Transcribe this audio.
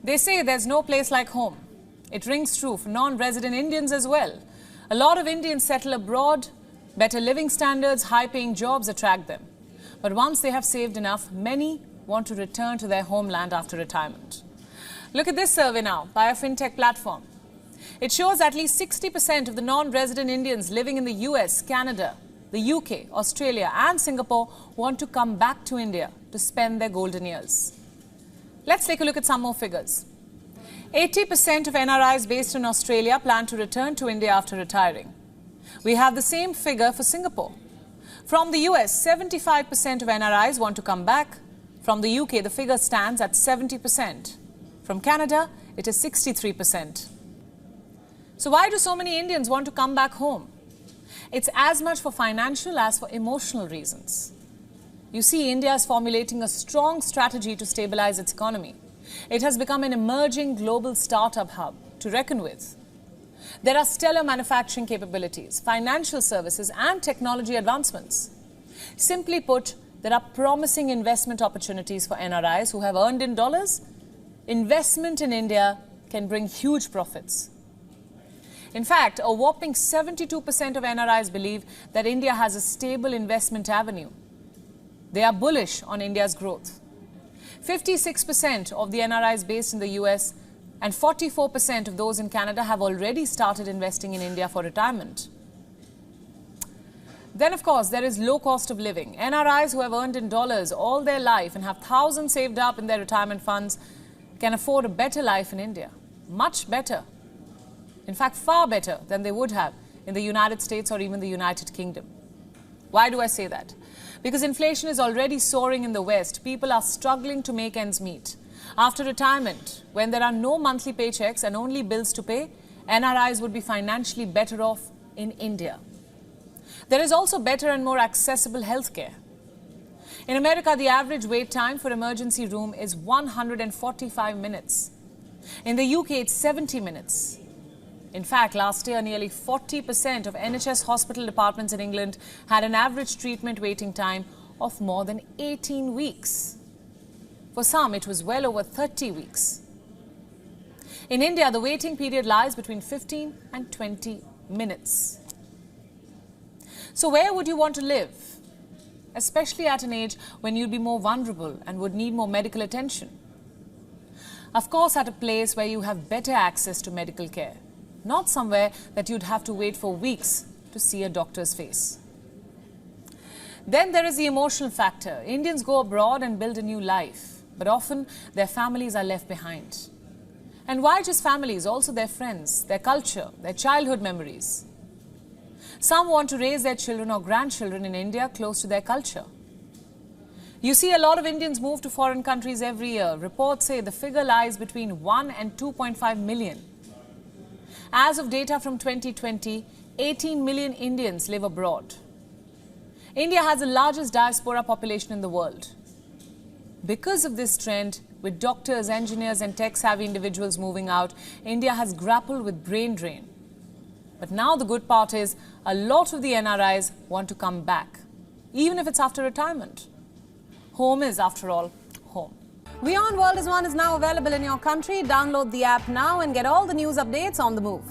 They say there's no place like home. It rings true for non-resident Indians as well. A lot of Indians settle abroad. Better living standards, high-paying jobs attract them. But once they have saved enough, many want to return to their homeland after retirement. Look at this survey now by a fintech platform. It shows at least 60% of the non-resident Indians living in the US, Canada, the UK, Australia and Singapore want to come back to India to spend their golden years. Let's take a look at some more figures. 80% of NRIs based in Australia plan to return to India after retiring. We have the same figure for Singapore. From the US, 75% of NRIs want to come back. From the UK, the figure stands at 70%. From Canada, it is 63%. So why do so many Indians want to come back home? It's as much for financial as for emotional reasons. You see, India is formulating a strong strategy to stabilize its economy. It has become an emerging global startup hub to reckon with. There are stellar manufacturing capabilities, financial services and technology advancements. Simply put, there are promising investment opportunities for NRIs who have earned in dollars. Investment in India can bring huge profits. In fact, a whopping 72% of NRIs believe that India has a stable investment avenue. They are bullish on India's growth. 56% of the NRIs based in the US and 44% of those in Canada have already started investing in India for retirement. Then, of course, there is low cost of living. NRIs who have earned in dollars all their life and have thousands saved up in their retirement funds can afford a better life in India. Much better. In fact, far better than they would have in the United States or even the United Kingdom. Why do I say that? Because inflation is already soaring in the West. People are struggling to make ends meet. After retirement, when there are no monthly paychecks and only bills to pay, NRIs would be financially better off in India. There is also better and more accessible healthcare. In America, the average wait time for emergency room is 145 minutes. In the UK, it's 70 minutes. In fact, last year, nearly 40% of NHS hospital departments in England had an average treatment waiting time of more than 18 weeks. For some, it was well over 30 weeks. In India, the waiting period lies between 15 and 20 minutes. So where would you want to live? Especially at an age when you'd be more vulnerable and would need more medical attention. Of course, at a place where you have better access to medical care. Not somewhere that you'd have to wait for weeks to see a doctor's face. Then there is the emotional factor. Indians go abroad and build a new life, but often their families are left behind. And why just families? Also their friends, their culture, their childhood memories. Some want to raise their children or grandchildren in India close to their culture. You see, a lot of Indians move to foreign countries every year. Reports say the figure lies between 1 and 2.5 million. As of data from 2020, 18 million Indians live abroad. India has the largest diaspora population in the world. Because of this trend, with doctors, engineers and tech-savvy individuals moving out, India has grappled with brain drain. But now the good part is, a lot of the NRIs want to come back, even if it's after retirement. Home is, after all, home. WION World is One is now available in your country. Download the app now and get all the news updates on the move.